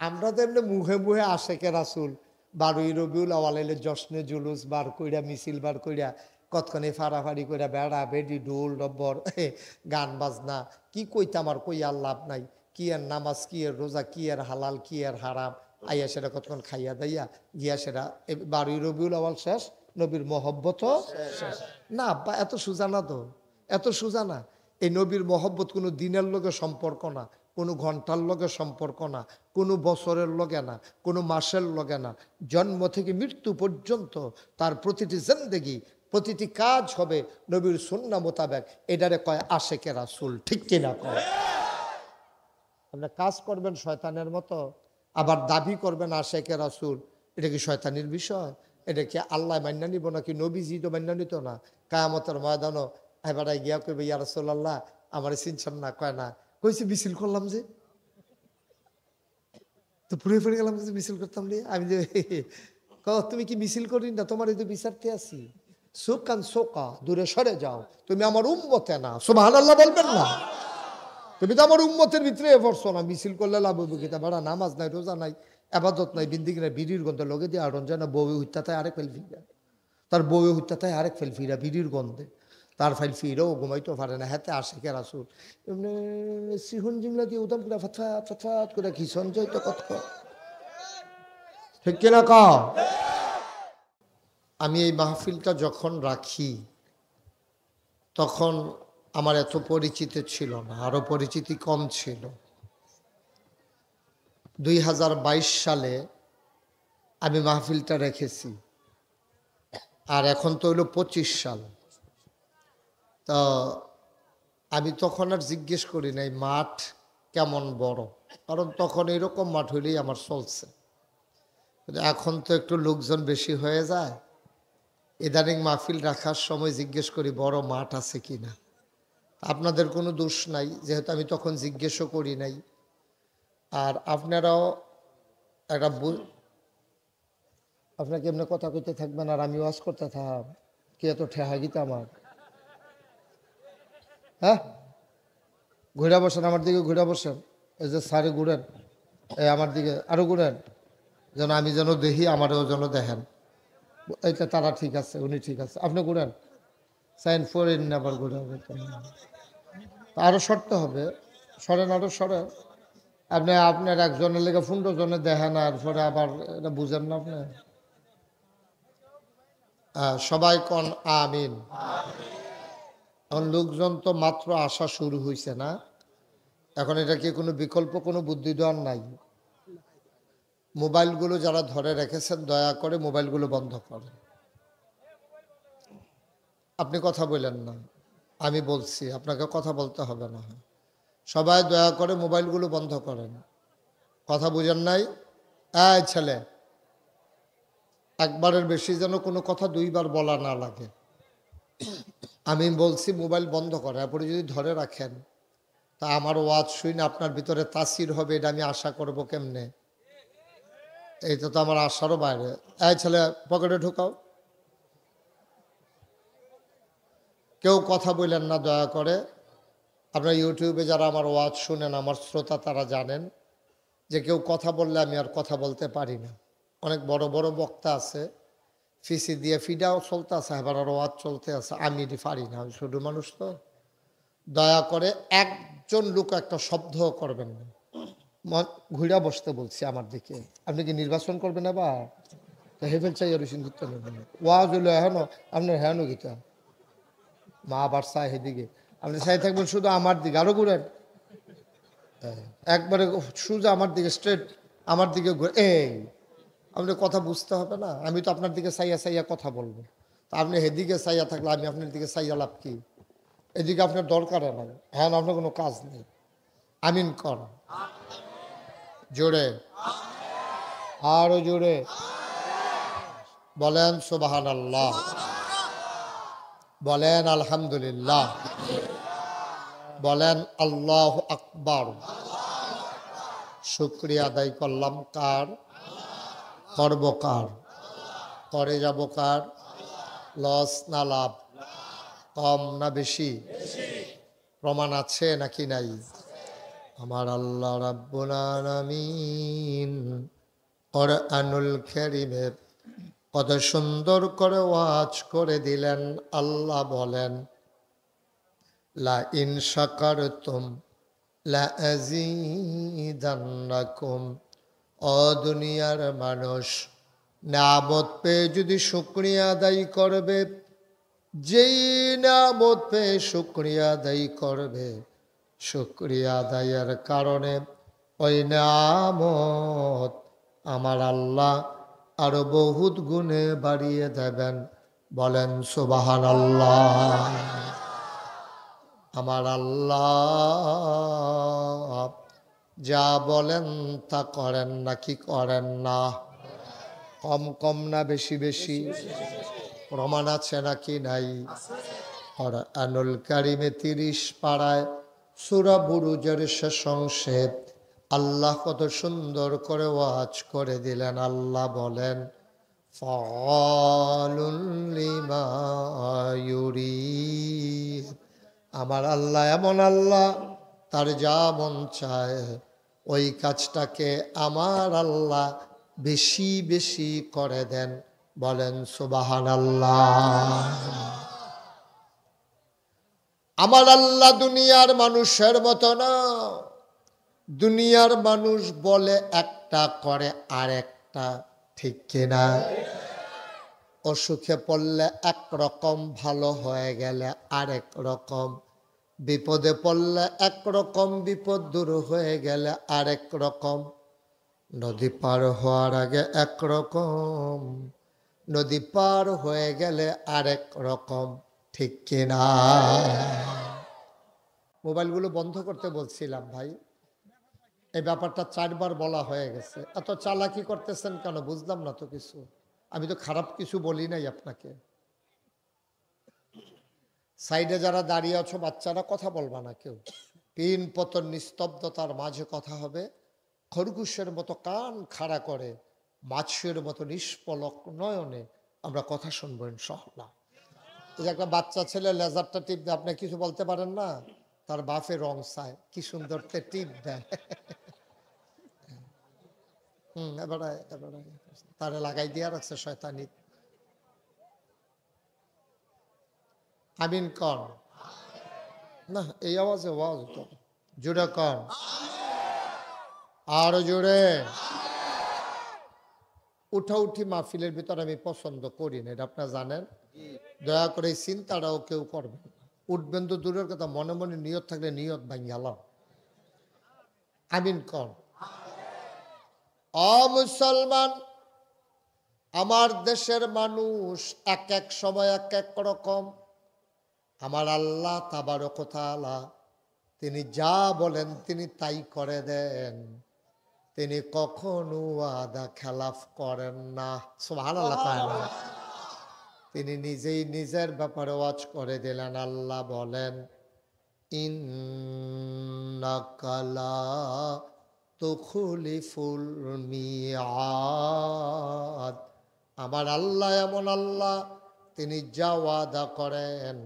আমরা তো এমনি মুখে মুখে আশেকে রাসুল 12ই রবিউল আওয়াল জশ্নে জুলুস বার কইরা মিছিল বার কইরা কতক্ষণে ফাড়াফাড়ি কইরা বেড়া বেডি ঢোল ডব্বর গান বাজনা কি কইতাম আর কই আর লাভ নাই, কি এর নামাজ, কি এর রোজা, কি এর হালাল, কি এর হারাম, আইয়া সেটা কতক্ষণ খাইয়া দাইয়া গিয়া সেটা 12ই রবিউল আওয়াল শেষ, নবীর মহব্বত শেষ। না এত সোজা না তো, এত সোজা না। এই নবীর মহব্বত কোনো দিনের লগে সম্পর্ক না, কোনো ঘন্টার লগে সম্পর্ক না, কোনো বছরের লগে না, কোনো মাসের লগে না। জন্ম থেকে মৃত্যু পর্যন্ত তার প্রতিটি জিন্দেগি, প্রতিটি কাজ হবে নবীর সুন্নাহ মোতাবেক। এটারে কয় আশেকে রাসূল, ঠিক কিনা কয়? আপনি কাজ করবেন শয়তানের মতো, আবার দাবি করবেন আশেকে রাসূল, এটা কি শয়তানির বিষয়? এটা কি আল্লাহ মান্য নিব নাকি নবীজি তো মান্য নিত না? কিয়ামতের ময়দানও এবার গিয়া কইবে ইয়া রাসূলুল্লাহ আমার চিনছেন না? কয় না, কইছি মিছিল করলাম যে, তো পুরে পড়ে গেলাম যে মিছিল করতাম রে আমি যে তুমি কি মিছিল করি না, তোমার এই তো বিচারতে আছি। সুকান সোকা, দূরে সরে যাও, তুমি আমার উম্মতে না। সুবহানাল্লাহ বলবেন না? তুমি তো আমার উম্মতের ভিতরে পড়ছো না, মিছিল করলে লাভ হইব কি? তা বড় নামাজ নাই, রোজা নাই, আবাদত নাই, বিন্দিগি নাই, বিড়ির গন্ধে লগে দিয়ে আড়ন যায় না, বউ হইতাতায় আরেক ফেল ফিরা, তার বউ হইতাতায় আরেক ফেল ফিরা বিড়ির গন্ধে, তার ফাইল ফিরেও ঘুমাইতেও পারে না। হাতে আশেকে রাসূল এমনি সিহুন জিমলা দিয়ে উদাম করে ফাতফাত ফাতফাত করে কি সঞ্জয় তো কত, ঠিক কিনা কা? আমি এই মাহফিলটা যখন রাখি তখন আমার এত পরিচিত ছিল না, আরো পরিচিতি কম ছিল। 2022 সালে আমি মাহফিলটা রেখেছি, আর এখন তো হইল 25 সাল। তো আমি তখন আর জিজ্ঞেস করি নাই মাঠ কেমন বড়, কারণ তখন এরকম মাঠ হইলেই আমার চলছে। এখন তো একটু লোকজন বেশি হয়ে যায়, ইদানিং মাহফিল রাখার সময় জিজ্ঞেস করি বড় মাঠ আছে কিনা। আপনাদের কোনো দোষ নাই, যেহেতু আমি তখন জিজ্ঞেসও করি নাই। আর আপনারাও একটা আপনাকে এমনি কথা কইতে থাকবেন আর আমি ওয়াজ করতে থাক, কি এত ঠেহা গীতা আমার? হ্যাঁ, ঘুরে বসেন আমার দিকে, ঘুরে বসেন। এই যে সারে ঘুরেন, এই আমার দিকে আরো ঘুরেন, যেন আমি যেন দেখি, আমারও যেন দেখেন। এইটা তারা ঠিক আছে, উনি ঠিক আছে, আপনি ঘুরেন। সাইন ফোরেন আবার ঘুরে হবে, আরো সরতে হবে, সরেন আরো সরেন। আপনি আপনার একজনের লেগে 15 জনে দেখেন, আর পরে আবার এটা বুঝেন না আপনি। সবাই কন আমিন। এখন লোকজন তো মাত্র আসা শুরু হয়েছে না, এখন এটা কি কোনো বিকল্প কোনো বুদ্ধি দেওয়ার নাই? মোবাইলগুলো যারা ধরে রেখেছেন দয়া করে মোবাইলগুলো বন্ধ করেন। আপনি কথা বলেন না, আমি বলছি, আপনাকে কথা বলতে হবে না। সবাই দয়া করে মোবাইলগুলো বন্ধ করেন। কথা বুঝেন নাই? এই ছেলে, একবারের বেশি যেন কোনো কথা দুইবার বলা না লাগে। আমি বলছি মোবাইল বন্ধ করে, এরপরে যদি ধরে রাখেন তা আমার ওয়াজ শুনে আপনার ভিতরে তাসির হবে, এটা আমি আশা করব কেমনে? এইটা তো আমার আশারও বাইরে। এই ছেলে, পকেটে ঢুকাও। কেউ কথা বললেন না দয়া করে। আপনার ইউটিউবে যারা আমার ওয়াজ শুনেন, আমার শ্রোতা, তারা জানেন যে কেউ কথা বললে আমি আর কথা বলতে পারি না। অনেক বড় বড় বক্তা আছে, ফিসি দিয়ে ফিডাও চলতে আছে, এবার আর ওয়াজ চলতে আছে, আমি এটি পারি না, আমি ছোট মানুষ তো। দয়া করে একজন লোক একটা শব্দ করবেন না। ঘুরা বসতে বলছি আমার দিকে। আপনি কি নির্বাচন করবেন এবার? তো হেফেল চাই আর সিন্ধুত্ব নেবেন, ওয়াজ হইলো এখনো আপনার হ্যানো গীতা মা আবার চাই সেদিকে, আপনি চাই থাকবেন শুধু আমার দিকে। আরো ঘুরেন, একবারে সোজা আমার দিকে, স্ট্রেট আমার দিকে ঘুরে। এই আপনার কথা বুঝতে হবে না, আমি তো আপনার দিকে চাইয়া চাইয়া কথা বলবো, তা আপনি সেদিকে চাইয়া থাকলে আমি আপনার দিকে চাইয়া লাভ কি? এদিকে আপনার দরকার নাই, হ্যাঁ আপনার কোনো কাজ নেই। আমিন কর জোরে, আরো জোরে বলেন সুবহানাল্লাহ, বলেন আলহামদুলিল্লাহ, বলেন আল্লাহু আকবার। শুকরিয়া আদায় করলাম কার? করব কার? করে যাব কার? লস না লাভ? কম না বেশি? প্রমাণ আছে নাকি নাই? আমার আল্লাহ রাব্বুল আলামিন কোরআনুল কারীমে কত সুন্দর করে ওয়াজ করে দিলেন। আল্লাহ বলেন, লা ইন শাকারতুম লা আযীদান্নাকুম। ও দুনিয়ার মানুষ, নিয়ামত পেয়ে যদি শুকরিয়া আদায় করবে, যেই নিয়ামত পেয়ে শুকরিয়া আদায় করবে, শুকরিয়া আদায়ের কারণে ওই নিয়ামত আমার আল্লাহ আরো বহুত গুণে বাড়িয়ে দেবেন। বলেন সুবহানাল্লাহ। আমার আল্লাহ যা বলেন তা করেন নাকি করেন না? কম কম না বেশি বেশি? প্রমাণ আছে নাকি নাই? কোরআনুল কারীমে 30 পারায় সূরা বুরুজের শেষ অংশে আল্লাহ কত সুন্দর করে ওয়াজ করে দিলেন। আল্লাহ বলেন, ফাআলুল লিমা ইউরিদ। আমার আল্লাহ এমন আল্লাহ, তার যা মন চায় ওই কাজটাকে আমার আল্লাহ বেশি বেশি করে দেন। বলেন সুবহানাল্লাহ। আমার আল্লাহ দুনিয়ার মানুষের মতো না। দুনিয়ার মানুষ বলে একটা, করে আরেকটা, ঠিক কিনা? অসুখে পড়লে একরকম, ভালো হয়ে গেলে আরেক রকম, বিপদে পড়লে একরকম, বিপদ দূর হয়ে গেলে আরেক রকম, নদী পার হওয়ার আগে একরকম, নদী পার হয়ে গেলে আরেক রকম, ঠিক কিনা? মোবাইলগুলো বন্ধ করতে বলছিলাম ভাই, এই ব্যাপারটা 4 বার বলা হয়ে গেছে। এত চালাকি করতেছেন কেন বুঝলাম না তো কিছু। আমি তো খারাপ কিছু বলি নাই আপনাকে। সাইডে যারা দাঁড়িয়ে আছো বাচ্চারা, কথা বলবা না কেউ। পিন পতন নিস্তব্ধতার মাঝে কথা হবে। খরগোশের মতো কান খাড়া করে মাছের মতো নিষ্পলক নয়নে আমরা কথা শুনবো ইনশাআল্লাহ। এই যে একটা বাচ্চা ছেলে লেজারটা টিপ দেয়, আপনি কিছু বলতে পারেন না, তার বাপে রং চায়, কি সুন্দর টিপ দেয়। এবারে এবারে তারে লাগাই দিয়া রাখছে শয়তানি। আমিন কন না, এই আওয়াজে ওয়াজ তো জোরে কন, আরো জোরে। উঠি মাহফিলের ভিতর আমি পছন্দ করি না, এটা আপনারা জানেন। দয়া করে এই চিন্তাটাও কেউ করবেন না। উঠবেন তো দূরের কথা, মনে মনে নিয়ত থাকলে নিয়ত ভাঙ্গালাম। আমিন কন। মুসলমান, আমার দেশের মানুষ এক এক সময় এক এক রকম। আমার আল্লাহ তাবারক ওয়া তাআলা তিনি যা বলেন তিনি তাই করে দেন। তিনি কখনো ওয়াদা খেলাফ করেন না। সুবহানাল্লাহ। তিনি নিজেই নিজের ব্যাপারে ওয়াজ করে দিলেন। আল্লাহ বলেন, ইন্নাকা লা তুখলিফুল মিআদ। আমার আল্লাহ এমন আল্লাহ, তিনি যা ওয়াদা করেন,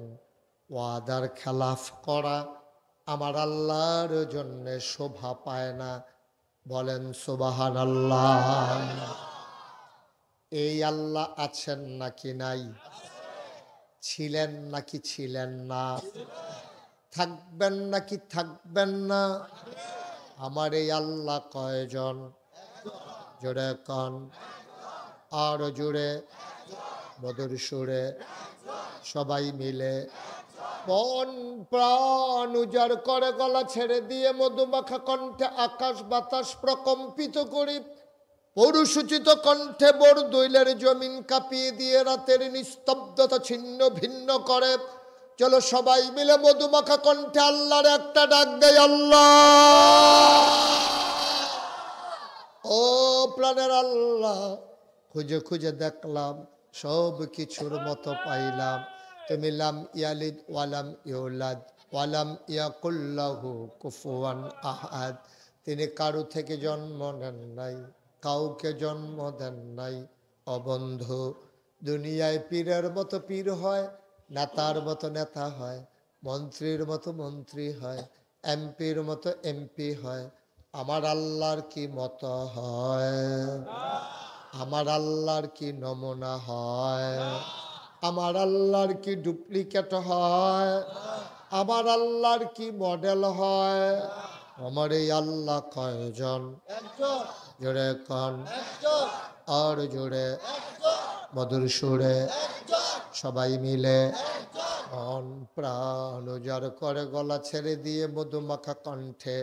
ওয়াদার খেলাফ করা আমার আল্লাহর জন্য শোভা পায় না। বলেন সুবহানাল্লাহ। এই আল্লাহ আছেন নাকি নাই? ছিলেন নাকি ছিলেন না? থাকবেন নাকি থাকবেন না? আমার এই আল্লাহ কয়জন? জোরে কন, আরো জোরে, মধুর সুরে, সবাই মিলে মন প্রাণ উজাড় করে গলা ছেড়ে দিয়ে মধুমাখা কণ্ঠে আকাশ বাতাস প্রকম্পিত করি, পৌরুষোচিত কণ্ঠে বরদৈলের জমিন কাঁপিয়ে দিয়ে রাতের নিস্তব্ধতা ছিন্ন ভিন্ন করে। চলো সবাই মিলে মধুমাখা কণ্ঠে আল্লাহর একটা ডাক দেয়, আল্লাহ। ও প্রাণের আল্লাহ, খুঁজে খুঁজে দেখলাম সব কিছুর মতো পাইলাম, তুমি লাম ইয়ালিদ ওয়ালাম ইউলাদ ওয়ালাম ইয়াকুল্লাহু কুফুয়ান আহাদ। তিনি কারো থেকে জন্ম নেন নাই, কাউকে জন্ম দেন নাই। অবন্ধু, দুনিয়ায় পীরের মতো পীর হয়, নেতার মতো নেতা হয়, মন্ত্রীর মতো মন্ত্রী হয়, এমপির মতো এমপি হয়, আমার আল্লাহর কি মতো হয়? আমার আল্লাহর কি নমুনা হয়? আমার আল্লাহর কি ডুপ্লিকেট হয়? আমার আল্লাহর কি মডেল হয়? আমার এই আল্লাহ কয়জন? জোরে কন, আর জোরে, মধুর সুরে, সবাই মিলে মন প্রাণ উজাড় করে গলা ছেড়ে দিয়ে মধুমাখা কণ্ঠে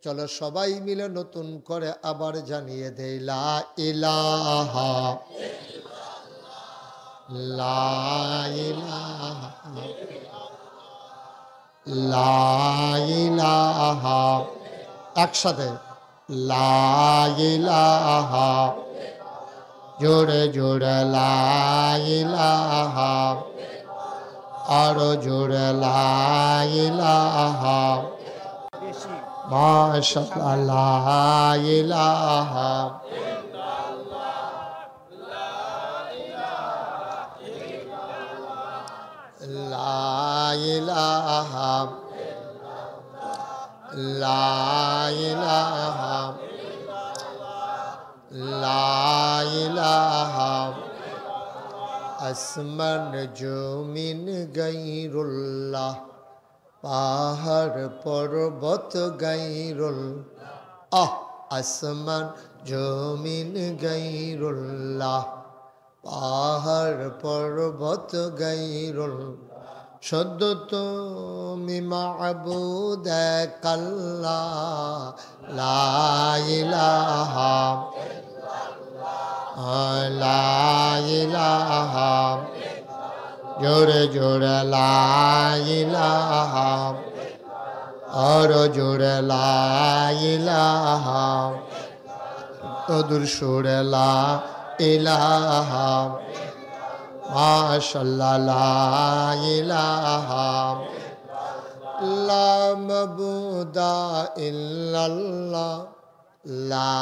চলো সবাই মিলে নতুন করে আবার জানিয়ে দেই লা ইলাহা, লা ইলাহা, লা ইলাহা, একসাথে লা ইলাহা, জোরে জোরে লা ইলাহা, আরো জোরে লা ইলাহা, মাশাআল্লাহ লা ইলাহা, লা ইলাহা, লা ইলাহা, লা ইলাহা, আসমান জমিন গায়রুল্লাহ, পাহাড় পর্বত গায়রুল্লাহ, আসমান জমিন গায়রুল্লাহ, পাহাড় পর্বত গায়রুল্লাহ, সদ্য তুমি মাবুদ এক আল্লাহ, লা ইলাহা, লা ইলাহা, জোরে জোরে লা ইলাহা, আর জোরে লা ইলাহা, মধুর সুরে লা ইলাহা, মাশাআল্লাহ লা ইলাহা, লা মাবুদা ইল্লাল্লাহ, লা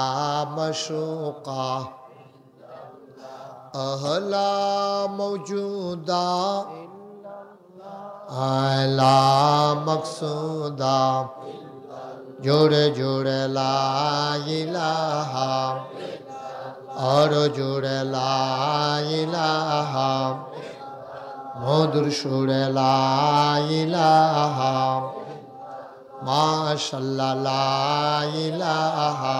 মাশুকা লা মওজুদা লা মকসুদা, জোরে জোরে লা ইলাহা, আর জোরে লা ইলাহা, মধুর সুরে লা ইলাহা, মাশাআল্লাহ লা ইলাহা,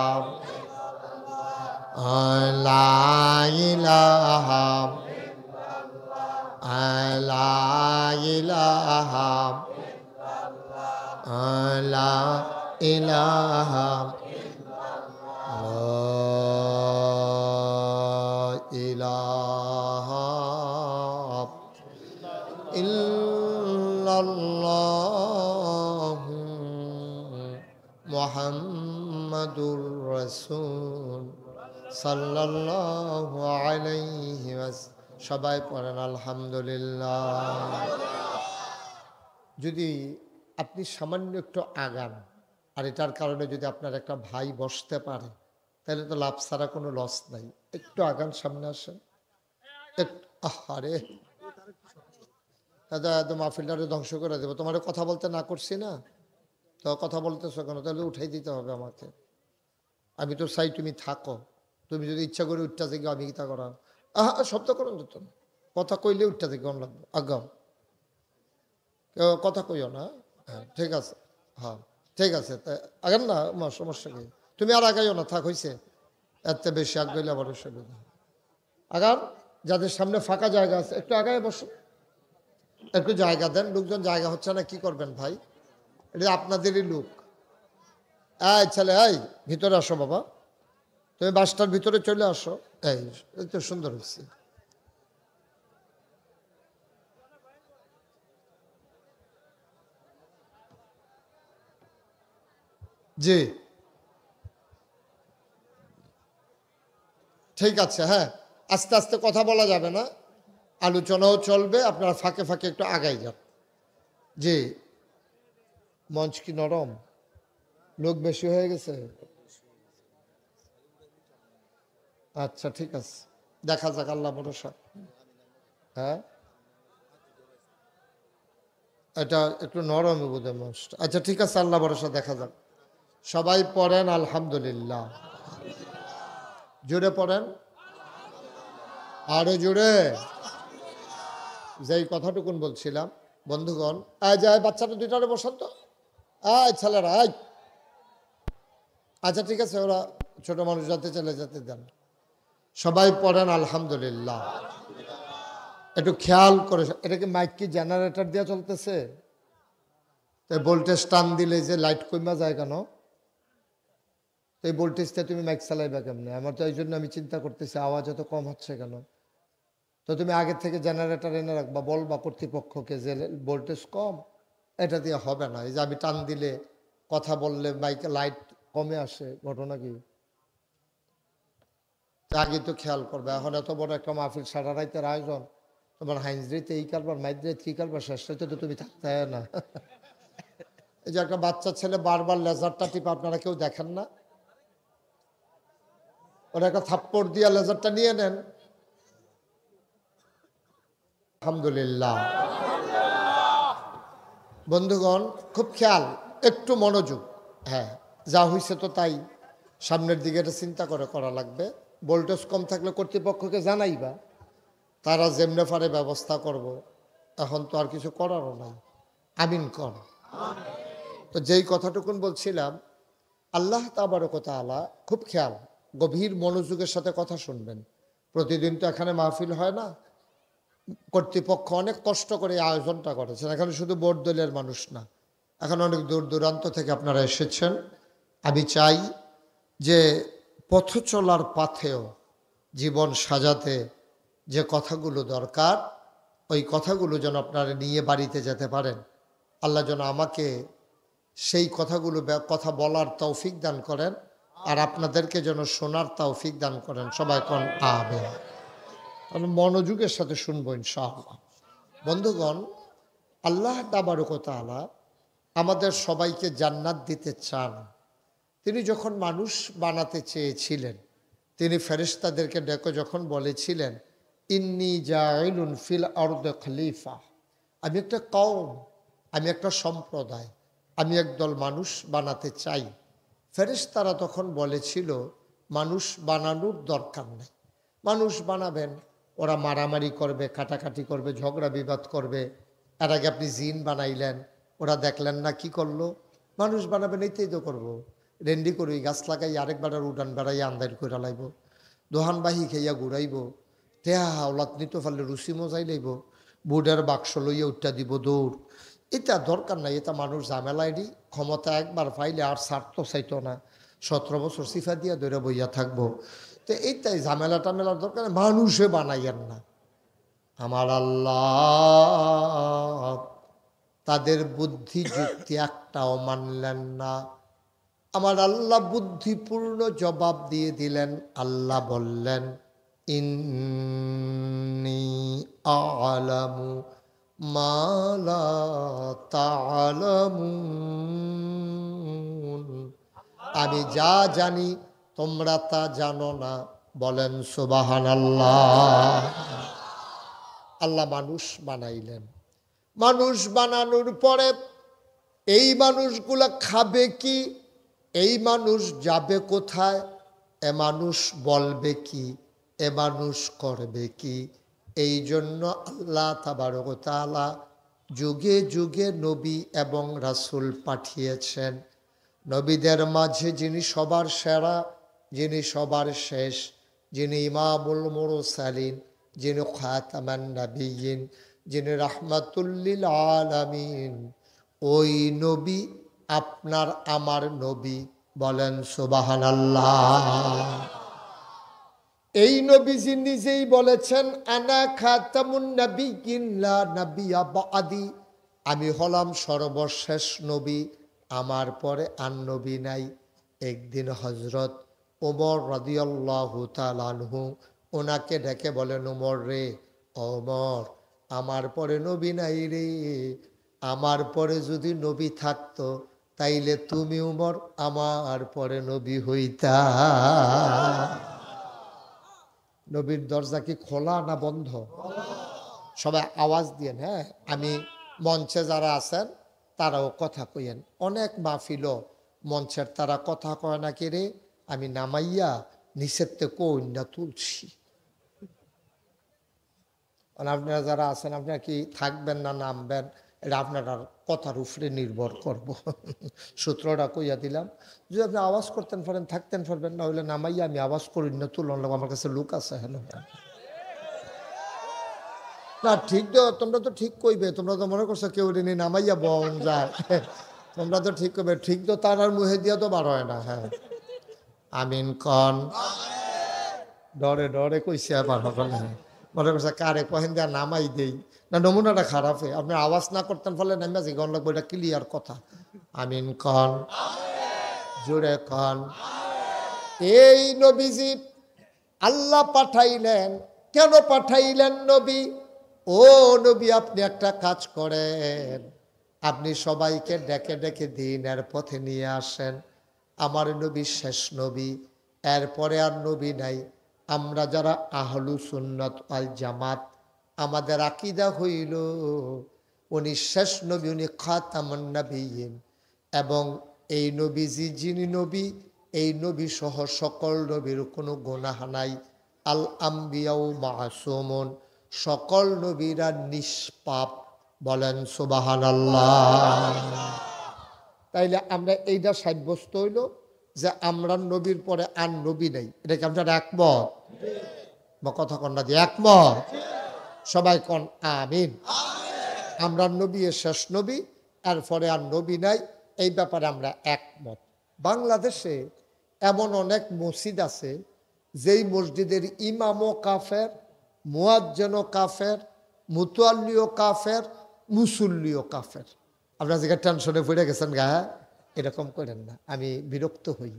লা ইলাহা, লা ইলাহা, লা ইলাহা, লা ইলাহা ইল্লাল্লাহু মুহাম্মাদুর রাসূল সাল্লাল্লাহু আলাইহি ওয়াসাল্লাম। সবাই পড়েন আলহামদুলিল্লাহ। যদি আপনি সামান্য একটু আগান আর এটার কারণে যদি আপনার একটা ভাই বসতে পারে তাহলে তো লাভ ছাড়া কোনো লস নাই। একটু আগান, সামনে আসেন। আরে দাদা একদম মাহফিলটারে ধ্বংস করে দেবো। তোমার কথা বলতে না করছি না, তো কথা বলতেছো কেন? তাহলে উঠাই দিতে হবে আমাকে। আমি তো চাই তুমি থাকো। তুমি যদি ইচ্ছা করে উঠটা থেকে আমি তা করা শব্দ করেন তো, কথা কইলে উঠটা থেকে গণ লাগবে। আগাও, কেউ কথা কইও না। হ্যাঁ ঠিক আছে, হ্যাঁ ঠিক আছে। আগান না, সমস্যা কি? তুমি আর আগাইও না, থাক হয়েছে। এত বেশি আগাইলে আবার অসুবিধা। আগান, যাদের সামনে ফাঁকা জায়গা আছে একটু আগায় বসুন, একটু জায়গা দেন। লোকজন জায়গা হচ্ছে না, কি করবেন ভাই? এটা আপনাদেরই লোক। এই ছেলে, এই ভিতরে আসো বাবা, তুমি বাসটার ভিতরে চলে আসো। এই তো সুন্দর হচ্ছে। জি ঠিক আছে। হ্যাঁ, আস্তে আস্তে কথা বলা যাবে না, আলোচনাও চলবে, আপনারা ফাঁকে ফাঁকে একটু আগাই যান। জি, মঞ্চ কি নরম? লোক বেশি হয়ে গেছে? আচ্ছা ঠিক আছে, দেখা যাক, আল্লাহ ভরসা। হ্যাঁ এটা একটু নরমই বোধ হয় মোস্ট। আচ্ছা ঠিক আছে, আল্লাহ ভরসা, দেখা যাক। সবাই পড়েন আলহামদুলিল্লাহ, জোরে পড়েন, আরো জোরে। যেই কথাটুকুন বলছিলাম বন্ধুগণ, যায় বাচ্চাটা দুইটারে বসান তো, ছেলেরা আচ্ছা ঠিক আছে, ওরা ছোট মানুষ যাতে চলে যেতে দেন। সবাই পড়েন আলহামদুলিল্লাহ। একটু খেয়াল করে, এটা কি মাইক কি জেনারেটর দিয়ে চলতেছে? তো ভোল্টেজ টান দিলে যে লাইট কমা যায় কেন? তো এই ভোল্টেজটা তুমি মাইক চালাইবা কেমনে? আমার তো এই জন্য আমি চিন্তা করতেছি আওয়াজ এত কম হচ্ছে কেন। তো তুমি আগে থেকে জেনারেটর এনে রাখবা, বলবা কর্তৃপক্ষকে যে ভোল্টেজ কম, এটা দিয়ে হবে না। এই যে আমি টান দিলে কথা বললে মাইকে লাইট কমে আসে, ঘটনা কি? আগে তো খেয়াল করবে। এখন এত বড় একটা মাহফিল, সারা রাইতের আয়োজন, তোমার হাইন্সরিতে এই কারবার, মাইদ্রিত কি কারবার, শেষ রাইতে তো তুমি থাকতে হয় না। এই যে একটা বাচ্চা ছেলে বারবার লেজারটা টিপে, আপনারা কেউ দেখেন না? ওরা একটা থাপ্পড় দিয়া লেজারটা নিয়ে নেন। আলহামদুলিল্লাহ। বন্ধুগণ খুব খেয়াল, একটু মনোযোগ। হ্যাঁ, যা হয়েছে তো তাই, সামনের দিকে এটা চিন্তা করে করা লাগবে। ভোল্টেজ কম থাকলে কর্তৃপক্ষকে জানাইবা, তারা যেমনে পারে ব্যবস্থা করব। এখন তো আর কিছু করারও নাই। আমিন কর। তো যেই কথাটুকুন বলছিলাম, আল্লাহ তাবারক তাআলা, খুব খেয়াল, গভীর মনোযোগের সাথে কথা শুনবেন। প্রতিদিন তো এখানে মাহফিল হয় না, কর্তৃপক্ষ অনেক কষ্ট করে এই আয়োজনটা করেছেন। এখানে শুধু বোর্ড দলের মানুষ না, এখন অনেক দূর দূরান্ত থেকে আপনারা এসেছেন। আমি চাই যে পথ চলার পাথেও জীবন সাজাতে যে কথাগুলো দরকার, ওই কথাগুলো যেন আপনারা নিয়ে বাড়িতে যেতে পারেন। আল্লাহ যেন আমাকে সেই কথাগুলো কথা বলার তৌফিক দান করেন, আর আপনাদেরকে যেন শোনার তৌফিক দান করেন। সবাই কোন আমিন। মনোযোগের সাথে শুনবো ইনশাআল্লাহ। বন্ধুগণ, আল্লাহ তাবারক ওয়া তাআলা আমাদের সবাইকে জান্নাত দিতে চান। তিনি যখন মানুষ বানাতে চেয়েছিলেন, তিনি ফেরেশতাদেরকে ডেকে যখন বলেছিলেন, ইন্নী জাইলুন ফিল আরদি খলিফা, আমি একটা কওম, আমি একটা সম্প্রদায়, আমি একদল মানুষ বানাতে চাই। ফেরেশতারা তখন বলেছিল, মানুষ বানানোর দরকার নেই। মানুষ বানাবেন, ওরা মারামারি করবে, কাটাকাটি করবে, ঝগড়া বিবাদ করবে। এর আগে আপনি জিন বানাইলেন, ওরা দেখলেন না কি করলো। মানুষ বানাবেন, এইটাই তো করবো। রেন্ডি করি, গাছ লাগাই, আরেকবার উডান বেড়াই আন্দার করে লাইব, দোহান বাহি খাইয়া ঘুরাইব, তেহা হাওলাত নিতে পারলে রুচি মজাই লাইব, বুডের বাক্স লইয়া উঠা দিব দৌড়। এটা দরকার নাই, এটা মানুষ ঝামেলাইডি। ক্ষমতা একবার পাইলে আর স্বার্থ চাইতো না, 17 বছর সিফা দিয়া ধরে বইয়া থাকবো। তো এইটাই ঝামেলা টামেলার দরকার, মানুষে বানাইয়েন না। আমার আল্লাহ তাদের বুদ্ধি যুক্তি একটাও মানলেন না। আমার আল্লাহ বুদ্ধিপূর্ণ জবাব দিয়ে দিলেন। আল্লাহ বললেন, ইন্নী আ'লামু মা লা তা'লামুন, আমি যা জানি তোমরা তা জানো না। বলেন সুবহানাল্লাহ। আল্লাহ মানুষ বানাইলেন। মানুষ বানানোর পরে এই মানুষগুলা খাবে কি, এই মানুষ যাবে কোথায়, এ মানুষ বলবে কি, এ মানুষ করবে কি, এই জন্য আল্লাহ তাবারক ওয়া তাআলা যুগে যুগে নবী এবং রাসূল পাঠিয়েছেন। নবীদের মাঝে যিনি সবার সেরা, যিনি সবার শেষ, যিনি ইমামুল মুরসালিন, যিনি খাতামান নবিয়্যিন, যিনি রাহমাতুল লিল আলামিন, ওই নবী আপনার আমার নবী। বলেন সুবহানাল্লাহ। এই নবীজি নিজেই বলেছেন, আনা খাতামুন নাবিয়্যিন লা নাবিয়্যা বা'দি, আমি হলাম সর্বশেষ নবী, আমার পরে আর নবী নাই। একদিন হযরত ওমর রাদিয়াল্লাহু তাআলা আনহু ওনাকে ডেকে বলেন, ওমর রে, ওমর, আমার পরে নবী নাই রে, আমার পরে যদি নবী থাকতো তাইলে তুমি ওমর আমার পরে নবী হইতা। নবীর দরজা কি খোলা না বন্ধ? সবাই আওয়াজ দিয়ে। হ্যাঁ, আমি মঞ্চে যারা আছেন তারাও কথা কইয়েন। অনেক মাহফিলও মঞ্চের তারা কথা কয় না কে রে, আমি নামাইয়া নিষেধতে কন্যা তুলছি। আপনারা যারা আছেন আপনারা কি থাকবেন না নামবেন, এটা আপনার কথার উপরে নির্ভর করব। সূত্রটা কইয়া দিলাম, যদি আপনি আওয়াজ করতেন পারেন থাকতেন পারবেন, না হইলে নামাইয়া আমি আওয়াজ করি না তুলন, আমার কাছে লোক আছে। হ্যালো না ঠিক তো, তোমরা তো ঠিক কইবে, তোমরা তো মনে করছো কেউ নি নামাইয়া বন যায়। তোমরা তো ঠিক কইবে, ঠিক তো তার আর মুহে দিয়া তো বার হয় না। হ্যাঁ আমিন কন, ডরে ডরে কইছে বার হবে না। মনে করছে কারে কহেন দেয়া নামাই দেই না, নমুনাটা খারাপ। আপনি আওয়াজ না করতেন ফলে নামা যে গন লাগবে, এটা ক্লিয়ার কথা। আমিন কন, জোরে কন। এই নবীজি আল্লাহ পাঠাইলেন, কেন পাঠাইলেন নবী? ও নবী আপনি একটা কাজ করেন, আপনি সবাইকে ডেকে ডেকে দিনের পথে নিয়ে আসেন। আমার নবী শেষ নবী, এরপরে আর নবী নাই। আমরা যারা আহলু সুন্নাত ওয়াল জামাত, আমাদের আকীদা হইল উনি শেষ নবী, উনি খাতামুন নবিয়্যিন। এবং এই নবীজি যিনি নবী, এই নবী সহ সকল নবীর কোনো গুনাহ নাই। আল আম্বিয়াউ মাসুমুন, সকল নবীরা নিষ্পাপ। বলেন সুবহানাল্লাহ। তাইলে আমরা এইটা সাব্যস্ত হইল যে আমরা নবীর পরে আর নবী নাই। এটা কি আপনার একমত? বা কথা কন্যা দিয়ে একমত? সবাই কন আমিন। আমরা নবী শেষ নবী, এরপরে আর নবী নাই, এই ব্যাপারে আমরা একমত। বাংলাদেশে এমন অনেক মসজিদ আছে যেই মসজিদের ইমামও কাফের, মুয়াজ্জিনও কাফের, মুতাল্লিও কাফের, মুসল্লিও কাফের। আপনার যেটা টেনশনে পড়ে গেছেন গা, এরকম করেন না, আমি বিরক্ত হই।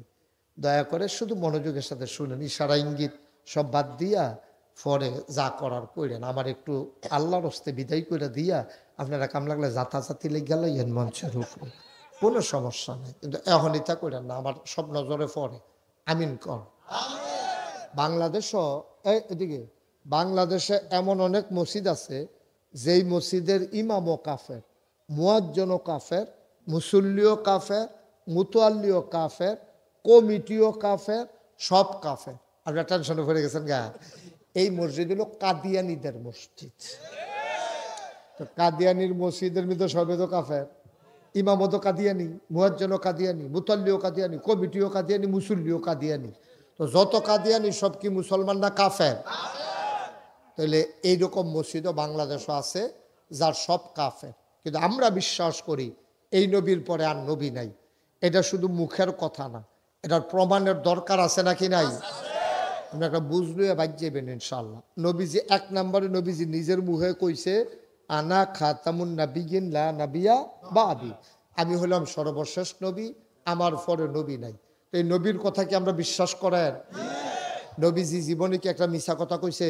দয়া করে শুধু মনোযোগের সাথে শুনেন, ইশারা ইঙ্গিত সব বাদ দিয়া পরে যা করার করেন। আমার একটু আল্লাহর হস্তে বিদায় করে দিয়া আপনারা কাম লাগলে জাতাজাতি লেগে গেল ইয়েন মঞ্চের উপরে, কোনো সমস্যা নেই, কিন্তু এখন এটা করেন না, আমার সব নজরে পড়ে। আমিন কর। বাংলাদেশও এদিকে বাংলাদেশে এমন অনেক মসজিদ আছে যেই মসজিদের ইমামও কাফের, মুয়াজ্জিনও কাফের, মুসল্লিও কাফের, মুতাল্লিও কাফের, কমিটিও কাফের, সব কাফের। আপনার টেনশনে পড়ে গেছেন গা। এই মসজিদ হলো কাদিয়ানীদের মসজিদ। তো কাদিয়ানির মসজিদের মধ্যে সবে তো কাফের, ইমামও তো কাদিয়ানি, মুয়াজ্জিনও কাদিয়ানি, মুতাল্লিও কাদিয়ানি, কমিটিও কাদিয়ানি, মুসল্লিও কাদিয়ানি। তো যত কাদিয়ানি সব কি মুসলমান না কাফের? তাহলে এইরকম মসজিদও বাংলাদেশও আছে যার সব কাফের। কিন্তু আমরা বিশ্বাস করি এই নবীর পরে আর নবী নাই। এটা শুধু মুখের কথা না, এটার প্রমাণের দরকার আছে নাকি নাই? আমরা একটা বুঝলুয়ে বাদ যাবেন ইনশাল্লাহ। নবীজি এক নম্বরে নবীজি নিজের মুখে কইছে, আনা খাতামুন নাবিয়্যিন লা নাবিয়া বাদি, আমি হলাম সর্বশেষ নবী, আমার পরে নবী নাই। তো এই নবীর কথা কি আমরা বিশ্বাস করেন? নবীজি জীবনে কি একটা মিছা কথা কইছে?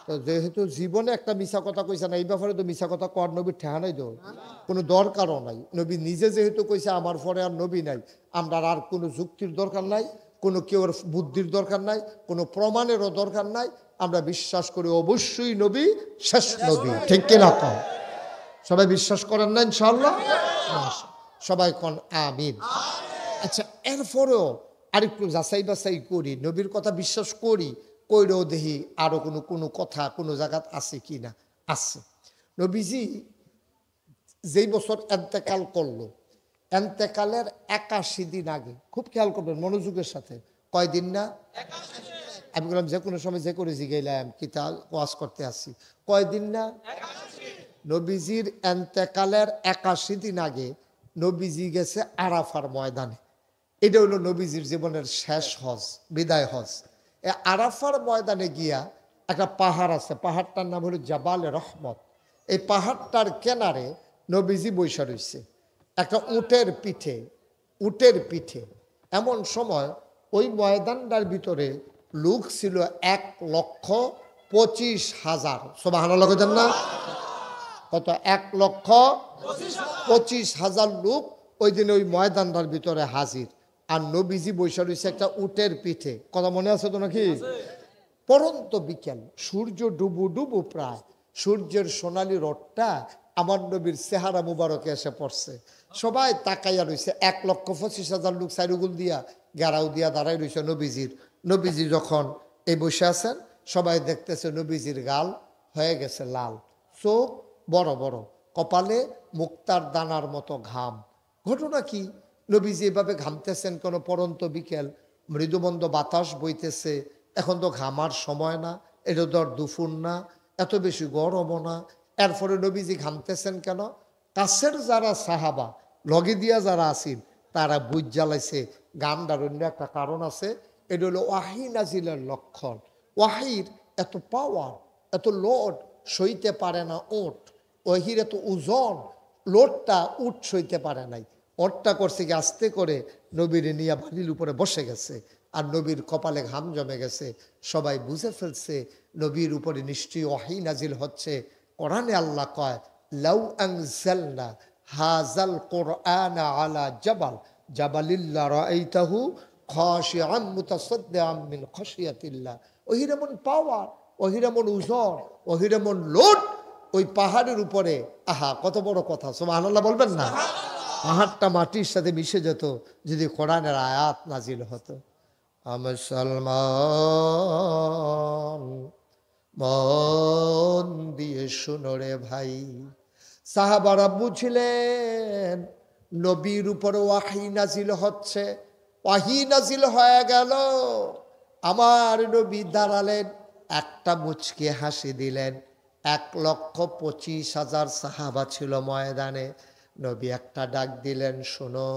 তো যেহেতু জীবনে একটা মিছা কথা কইছে না, এই ব্যাপারে তো মিছা কথা কর নবীর ঠেহা নাই, তো কোনো দরকারও নাই। নবী নিজে যেহেতু কইছে আমার পরে আর নবী নাই, আমরা আর কোনো যুক্তির দরকার নাই, কোনো কেউ বুদ্ধির দরকার নাই, কোনো প্রমাণেরও দরকার নাই। আমরা বিশ্বাস করি অবশ্যই নবী শেষ নবী। ঠিক কিনা কন? সবাই বিশ্বাস করেন না ইনশাআল্লাহ? সবাই কন আমিন। আচ্ছা, এরপরেও আরেকটু যাচাই বাছাই করি, নবীর কথা বিশ্বাস করি, কইরেও দেখি আরো কোনো কথা কোনো জায়গাত আছে কি না। আছে। নবীজি যেই বছর এন্তেকাল করলো, এন্তেকালের 81 দিন আগে, খুব খেয়াল করবেন মনোযোগের সাথে, কয়দিন না? আমি বললাম যে কোনো সময় যে করে জিগাইলাম কিতা ওয়াজ করতে আসি, কয়দিন না? নবীজির এন্তেকালের 81 দিন আগে নবীজি গেছে আরাফার ময়দানে। এটা হলো নবীজির জীবনের শেষ হজ, বিদায় হজ। আরাফার ময়দানে গিয়া একটা পাহাড় আছে, পাহাড়টার নাম হলো জাবাল রহমত। এই পাহাড়টার কেনারে নবীজি বৈশা রয়েছে একটা উটের পিঠে। এমন সময় ওই ময়দানটার ভিতরে লোক ছিল 1,25,000। সুবহানাল্লাহ কইতেন না? কত? 1,25,000 লোক ওই দিন ওই ময়দানটার ভিতরে হাজির। আর নবীজি বৈশা রয়েছে একটা উটের পিঠে। কথা মনে আছে তো নাকি? পরন্ত বিকেল, সূর্য ডুবু প্রায়, সূর্যের সোনালি রোদটা আমার নবীর চেহারা মুবারকে এসে পড়ছে। সবাই তাকাইয়া রয়েছে, 1,25,000 লোক সাইরুগুল দিয়া গেরাও দিয়া দাঁড়াই রয়েছে নবীজি যখন এই বসে আছেন, সবাই দেখতেছে নবীজির গাল হয়ে গেছে লাল, চোখ বড় বড়, কপালে মুক্তার দানার মতো ঘাম। ঘটনা কি? নবীজি এভাবে ঘামতেছেন, কোনো পরন্ত বিকেল, মৃদুমন্দ বাতাস বইতেছে। এখন তো ঘামার সময় না, এটা তো আর দুপুর না, এত বেশি গরমও না। এরপরে নবীজি ঘামতেছেন কেন? কাছের যারা সাহাবা, লগে দিয়া যারা আসিন, তারা বুঝ জ্বালাইছে গামটার অন্য একটা কারণ আছে। এটা হলো ওয়াহি নাজিলের লক্ষণ। ওয়াহির এত পাওয়ার, এত লোড সইতে পারে না ওট। ওয়াহির এত ওজন, লোডটা উঠ সইতে পারে নাই। ওটটা করছে কি আস্তে করে নবীর নিয়ে বাড়ির উপরে বসে গেছে, আর নবীর কপালে ঘাম জমে গেছে। সবাই বুঝে ফেলছে নবীর উপরে নিশ্চয়ই ওয়াহি নাজিল হচ্ছে। কোরআনে আল্লাহ কয়, লাউ আনজালনা হাযাল কুরআনা আলা জাবালিল্লা রাআইতাহু খাশিআন মুতাসাদ্দিআন মিন খাশিয়াতিল্লাহ। ওহির এমন পাওয়ার, ওহির এমন ওজন, ওহির এমন লোড ওই পাহাড়ের উপরে। আহা, কত বড় কথা, সুবহানাল্লাহ বলবেন না? পাহাড়টা মাটির সাথে মিশে যেত যদি কোরআনের আয়াত নাজিল হতো। মুসলমান মন দিয়ে শুনো রে ভাই, সাহাবারা বুঝলেন নবীর উপর ওয়াহি নাজিল হচ্ছে। ওয়াহি নাজিল হয়ে গেল, আমার নবী দাঁড়ালেন, একটা মুচকে হাসি দিলেন। 1,25,000 সাহাবা ছিল ময়দানে। নবী একটা ডাক দিলেন, শোনো।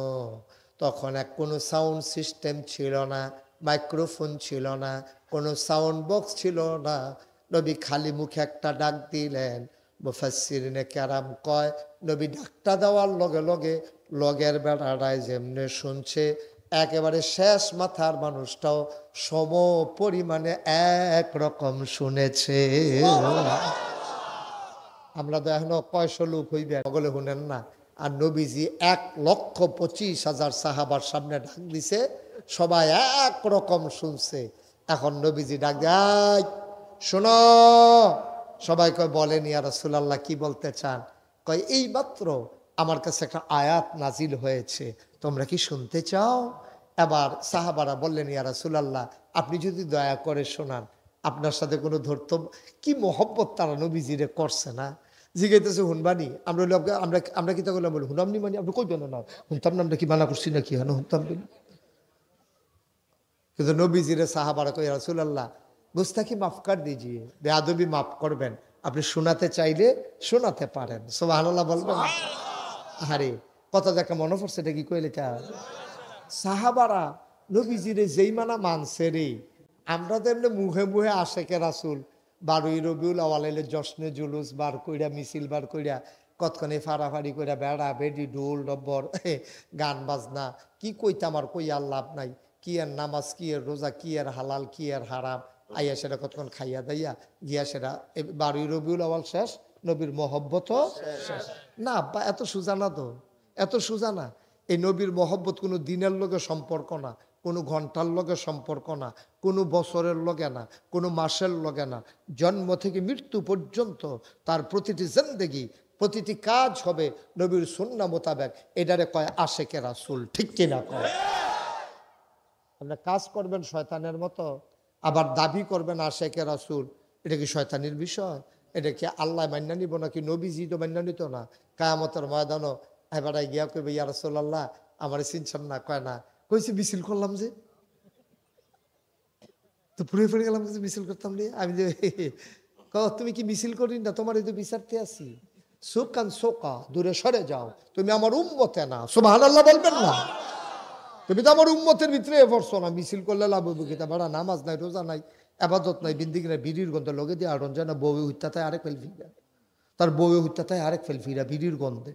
তখন কোনো সাউন্ড সিস্টেম ছিল না, মাইক্রোফোন ছিল না, কোনো সাউন্ড বক্স ছিল না। নবী খালি মুখে একটা ডাক দিলেন। মুফাসসিরিনে কেরাম কয়, নবী ডাকটা দেওয়ার লগে লগে লগের বেড়াটায় যেমনে শুনছে, একেবারে শেষ মাথার মানুষটাও সম পরিমাণে একরকম শুনেছে। আমরা তো এখনো 100 লোক হইবে বলে শুনেন না, আর নবীজি 1,25,000 সাহাবার সামনে ডাক দিছে, সবাই একরকম শুনছে। এখন নবীজি ডাক দেয়, শোনো। সবাই কয়, বলেন ইয়া রাসূলুল্লাহ, কি বলতে চান? কয়, এই মাত্র আমার কাছে একটা আয়াত নাজিল হয়েছে, তোমরা কি শুনতে চাও? এবার সাহাবারা বললেন, ইয়া রাসূলুল্লাহ, আপনি যদি দয়া করে শোনান, আপনার সাথে কোনো ধরত। কি মহব্বত তারা নবীজিরে করছে না। জিজ্ঞাসা হুনবানি, আমরা আমরা আমরা কি তা করলাম? বলি হুনামনি, মানে আপনি কই না হুনতাম না, আমরা কি মানা করছি নাকি? হ্যাঁ, হুনতাম। কিন্তু নবীজিরে সাহাবারা কই, ইয়া রাসূলুল্লাহ গুস্তাখি মাফ কর দিজিয়ে, বেয়াদবি মাফ করবেন, আপনি শোনাতে চাইলে শোনাতে পারেন। সুবহানাল্লাহ বলবেন? আরে কথা দেখে মনে পড়ছে, এটা কি কইলে তা সাহাবারা নবীজিরে যেই মানা মানছে রে। আমরা তো এমনি মুখে মুখে আশেকে রাসূল 12ই রবিউল আওয়াল জশ্নে জুলুস বার কইরা, মিছিল বার কইরা, কতক্ষণে ফাড়াফাড়ি কইরা, বেড়া বেডি ঢোল ডব্বর গান বাজনা, কি কইতাম আর কইয়া লাভ নাই। কি এর নামাজ, কি এর রোজা, কি এর হালাল, কি এর হারাম, আইয়া সেটা কতক্ষণ খাইয়া দাইয়া গিয়া সেটা 12ই রবিউল আওয়াল শেষ, নবীর মহব্বত শেষ। না, এত সোজা না তো, এত সোজা না। এই নবীর মহব্বত কোনো দিনের লগে সম্পর্ক না, কোনো ঘন্টার লগে সম্পর্ক না, কোনো বছরের লগে না, কোনো মাসের লগে না। জন্ম থেকে মৃত্যু পর্যন্ত তার প্রতিটি জিন্দেগি, প্রতিটি কাজ হবে নবীর সুন্নাহ মোতাবেক। এটারে কয় আশেকে রাসূল, ঠিক কিনা কয়? আপনি কাজ করবেন শয়তানের মতো, আবার দাবি করবেন আশেকে রাসূল, এটা কি শয়তানির বিষয়? এটা কি আল্লাহ মান্য নিব নাকি? নবীজি তো মান্য নিত না। কিয়ামতের ময়দানও এবার গিয়া কইবে, ইয়া রাসূলুল্লাহ আমার চিনছেন না? কয় না, কইছি মিছিল করলাম যে, তো পুরে পড়ে গেলাম যে মিছিল করতাম রে আমি। যে তুমি কি মিছিল করি না? তোমার এই তো বিচারতে আছি। সুকান সোকা, দূরে সরে যাও, তুমি আমার উম্মতে না। সুবহানাল্লাহ বলবেন না? তুমি তো আমার উম্মতের ভিতরে পড়ছো না। মিছিল করলে লাভ হইব কি? তা বড় নামাজ নাই, রোজা নাই, আবাদত নাই, বিন্দিগি নাই, বিড়ির গন্ধ লগে দিয়ে আড়ন যায় না। বউ হইতাতায় আরেক ফেল ফিরা, তার বউ হইতাতায় আরেক ফেল ফিরা, বিড়ির গন্ধে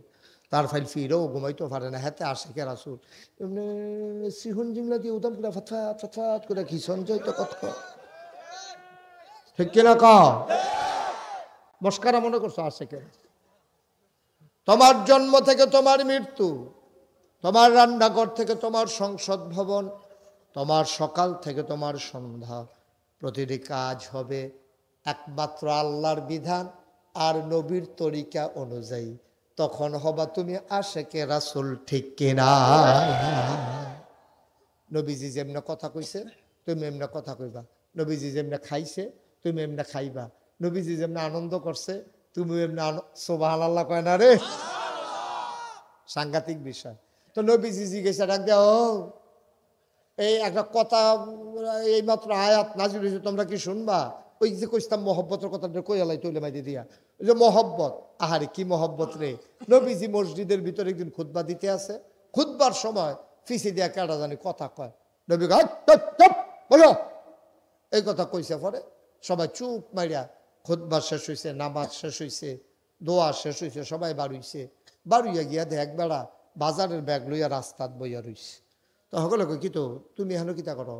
তার ফাইল ফিরেও ঘুমাইতেও পারে না। হাতে আশেকে রাসূল এমনি সিহুন জিমলা দিয়ে উদাম করে ফাথাত ফাথাত করে কি সঞ্চয় তো কত, ঠিক কিনা কও? মস্কারা মনে করছো আশেকে? তোমার জন্ম থেকে তোমার মৃত্যু, তোমার রান্নাঘর থেকে তোমার সংসদ ভবন, তোমার সকাল থেকে তোমার সন্ধ্যা, প্রতিটি কাজ হবে একমাত্র আল্লাহর বিধান আর নবীর তরিকা অনুযায়ী, তখন হবা তুমি আশেকে রাসূল, ঠিক কিনা? নবীজি যেমনে কথা কইছে তুমি এমনি কথা কইবা, নবীজি যেমনে খাইছে তুমি এমনি খাইবা, নবীজি যেমনে আনন্দ করছে তুমি এমনি সুবহানাল্লাহ কয় না রে, সাংঘাতিক বিষয়। তো নবীজি জিজ্ঞাসা ডাক দেয়া, ও এই একটা কথা, এই মাত্র আয়াত নাজিল হয়েছে, তোমরা কি শুনবা? ওই যে কইতাম মহব্বতের কথাটা কই আলাই তৈলে মাইদি দিয়া, ওই যে মহব্বত, আহারে কি মহব্বত রে। নবীজি মসজিদের ভিতরে একদিন খুতবা দিতে আছে, খুতবার সময় ফিসি দিয়া কেডা জানি কথা কয়, নবী বলো এই কথা কইছে, পরে সবাই চুপ মাইরা, খুতবা শেষ হয়েছে, নামাজ শেষ হয়েছে, দোয়া শেষ হয়েছে, সবাই বাড়ুইছে, বাড়ুইয়া গিয়া দেখ বেড়া বাজারের ব্যাগ লইয়া রাস্তাত বইয়া রইছে। তো সকলে কই কি তো তুমি এখনো কিতা করো?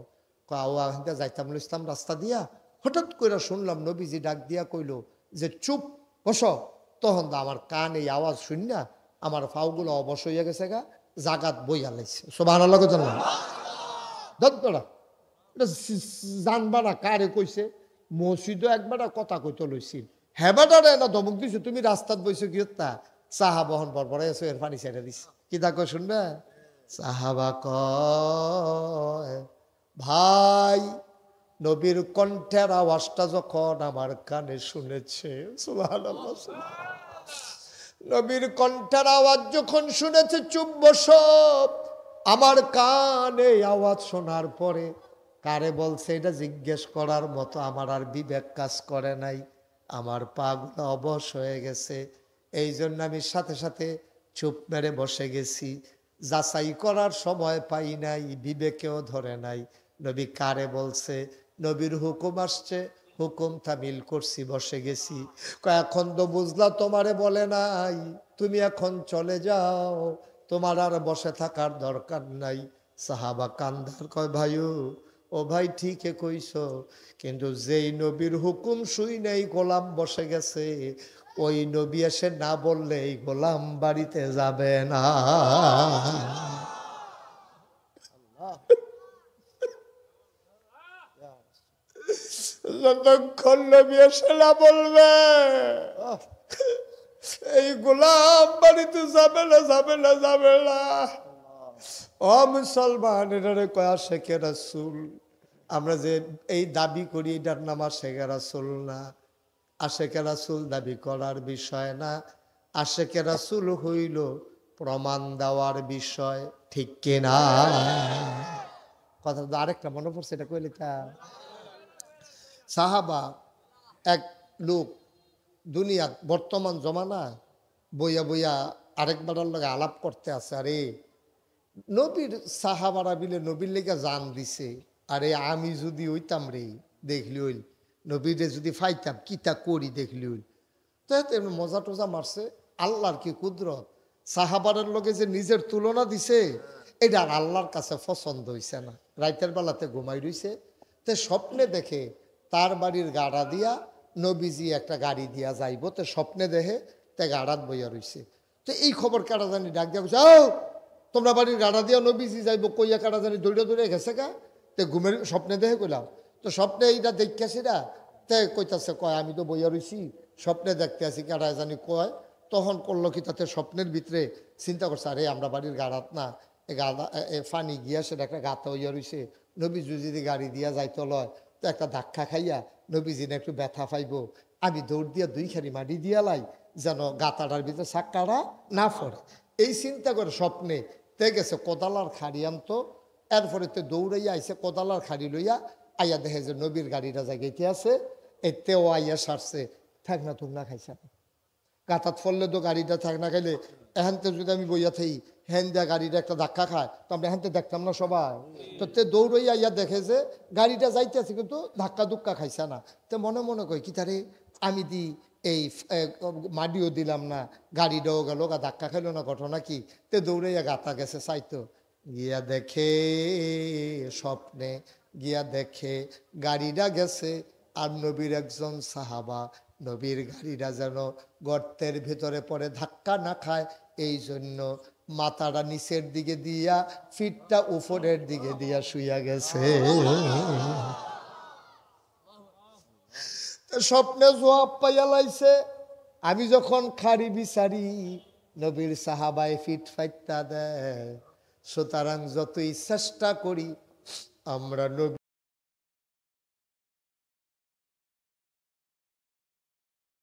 কয়া যাইতাম লইতাম রাস্তা দিয়া, হঠাৎ করে শুনলাম নবীজি ডাক দিয়া কইল যে চুপ বস। তখন তো আমার কান এই আওয়াজ শুন না আমার ফাউগুলো অবশ হইয়া গেছে গা, জাগাত বইয়া লাইছে। সুবহানাল্লাহ কইতেন না? দত্তরা এটা জানবা না কারে কইছে? মসজিদও একবার কথা কইতে লইছিল, হেবাটারে না ধমক দিছে, তুমি রাস্তাত বইছো কি তা চাহা বহন বরবরে আছো, এর পানি ছেড়ে দিছে। কি তা কয় শুনবে? সাহাবা কয় ভাই নবীর কণ্ঠের আওয়াজটা যখন আমার কানে শুনেছে, সুবহানাল্লাহ, নবীর কণ্ঠের আওয়াজ যখন শুনেছে চুপ বসো, আমার কানে আওয়াজ শোনার পরে কারে বলছে এটা জিজ্ঞেস করার মতো আমার আর বিবেক কাজ করে নাই, আমার পাগুলো অবশ হয়ে গেছে, এই জন্য আমি সাথে সাথে চুপ মেরে বসে গেছি, যাচাই করার সময় পাই নাই, বিবেকেও ধরে নাই নবী কারে বলছে। নবীর হুকুম আসছে, হুকুম তামিল করছি, বসে গেছি। এখন তো বুঝলা তোমারে বলে নাই, তুমি এখন চলে যাও, তোমার আর বসে থাকার দরকার নাই। সাহাবা কান্দার কয় ভাইও, ও ভাই ঠিকই কইছ, কিন্তু যেই নবীর হুকুম শুই নাই গোলাম বসে গেছে, ওই নবী এসে না বললে এই গোলাম বাড়িতে যাবে না। যতক্ষণ নবী এসে না বলবে এই গোলাম বাড়িতে যাবে না, যাবে না, যাবে না। ও মুসলমান, এটারে কয় আশেকে রাসূল। আমরা যে এই দাবি করি এটার নাম আশেকে রাসূল না। আশেকে রাসূল দাবি করার বিষয় না, আশেকে রাসূল হইল প্রমাণ দেওয়ার বিষয়, ঠিক কিনা? কথা তো আরেকটা মনে পড়ছে, এটা কইলে তা সাহাবা এক লোক দুনিয়া বর্তমান জমানা বইয়া বইয়া আরেকবারের লগে আলাপ করতে আছে, আরে নবীর সাহাবারা বিলে নবীর লেগে জান দিছে, আরে আমি যদি হইতাম রে দেখলি হইল, নবীরে যদি ফাইতাম কিতা করি দেখলি হইল। তো এমনি মজা টোজা মারছে। আল্লাহর কি কুদরত, সাহাবারের লগে যে নিজের তুলনা দিছে এটা আর আল্লাহর কাছে পছন্দ হইছে না। রাইতের বেলাতে ঘুমাই রইছে, তে স্বপ্নে দেখে তার বাড়ির গাড়া দিয়া নবীজি একটা গাড়ি দিয়া যাইব, তো স্বপ্নে দেখে তে গাড়াত বইয়া রইছে। তো এই খবর কাটা জানি ডাক দিয়া বলছে, ও তোমরা বাড়ির গাড়া দিয়া নবীজি যাইব কইয়া কাটা জানি দৌড়ে দৌড়ে গেছে গা, তে ঘুমের স্বপ্নে দেখে কইলাম। তো স্বপ্নে এইটা দেখতেছি না, তে কইতাছে কয় আমি তো বইয়া রইছি স্বপ্নে দেখতে আছি কাটা জানি কয়। তখন করলো কি, তাতে স্বপ্নের ভিতরে চিন্তা করছে, আরে আমরা বাড়ির গাড়াত না, গাদা ফানি গিয়া সেটা একটা গাতা হইয়া রইছে, নবীজি যদি গাড়ি দিয়া যাইতে লয় তো একটা ধাক্কা খাইয়া নবীজি না একটু ব্যথা পাইব, আমি দৌড় দিয়া দুইখানি মাটি দিয়া লাই যেন গাতাটার ভিতরে চাক্কাটা না পড়ে। এই চিন্তা করে স্বপ্নে তে গেছে কোদালার খাড়ি আনতো, এরপরে তো দৌড়াইয়া আইসে কোদালার খাড়ি লইয়া আইয়া দেখে যে নবীর গাড়িটা জায়গাতে আছে, এতেও আইয়া সারছে, থাক না তুম না খাইছে না গাতাত ফললে তো গাড়িটা থাক না খাইলে এখানতে যদি আমি বইয়া থাকি হ্যান দিয়া গাড়িটা একটা ধাক্কা খায়, তো আমরা এখানতে দেখতাম না সবাই। তো তে দৌড়াইয়া ইয়া দেখে যে গাড়িটা যাইতেছে কিন্তু ধাক্কা ধুক্কা খাইছে না। তো মনে মনে কয় কি তারে আমি দি এই মাডিও দিলাম না, গাড়িটাও গেল গা, ধাক্কা খাইলো না, ঘটনা কি? তে দৌড়াইয়া গাতা গেছে চাইতো, গিয়া দেখে স্বপ্নে গিয়া দেখে গাড়িটা গেছে আর নবীর একজন সাহাবা নবীর গাড়িটা যেন গর্তের ভিতরে পড়ে ধাক্কা না খায় এই জন্য মাথাটা নিচের দিকে দিয়া ফিটটা উপরের দিকে দিয়া শুইয়া গেছে। স্বপ্নে জবাব পাইয়া লাইছে, আমি যখন খারি বিচারি নবীর সাহাবায় ফিট ফাইটটা দেয়। সুতরাং যতই চেষ্টা করি আমরা নবী